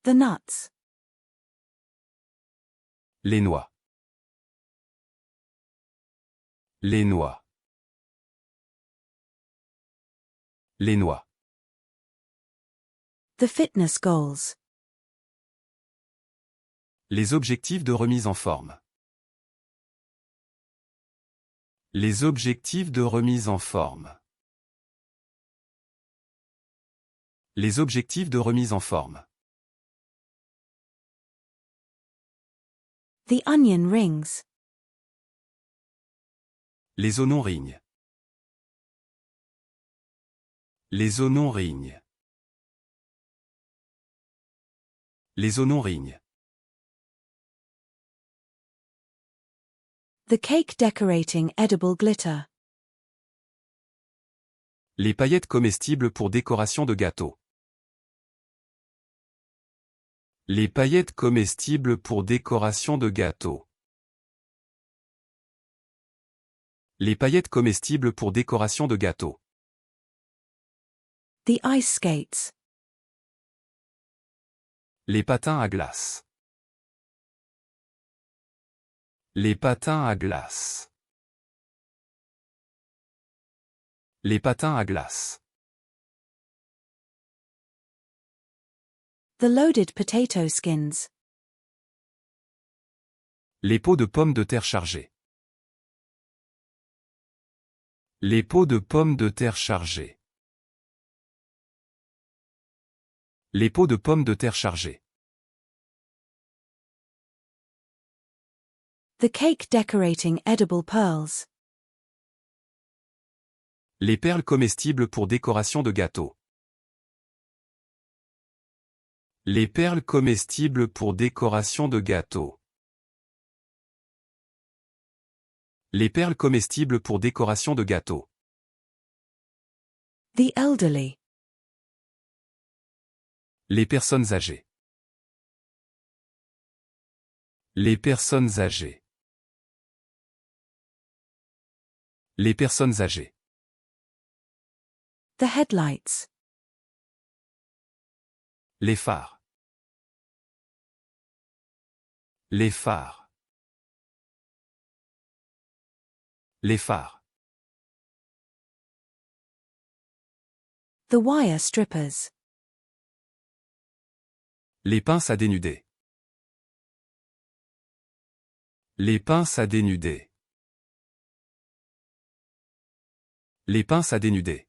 The nuts. Les noix. Les noix. Les noix. The fitness goals. Les objectifs de remise en forme. Les objectifs de remise en forme. Les objectifs de remise en forme. The onion rings. Les oignons rignent. Les oignons rignent. Les oignons rignent. The cake decorating edible glitter. Les paillettes comestibles pour décoration de gâteau. Les paillettes comestibles pour décoration de gâteau. Les paillettes comestibles pour décoration de gâteau. The ice skates. Les patins à glace. Les patins à glace. Les patins à glace. The loaded potato skins. Les pots de pommes de terre chargés. Les pots de pommes de terre chargés. Les pots de pommes de terre chargés. The cake decorating edible pearls. Les perles comestibles pour décoration de gâteau. Les perles comestibles pour décoration de gâteau. Les perles comestibles pour décoration de gâteau. The elderly. Les personnes âgées. Les personnes âgées. Les personnes âgées. The headlights. Les phares. Les phares. Les phares. The wire strippers. Les pinces à dénuder. Les pinces à dénuder. Les pinces à dénuder.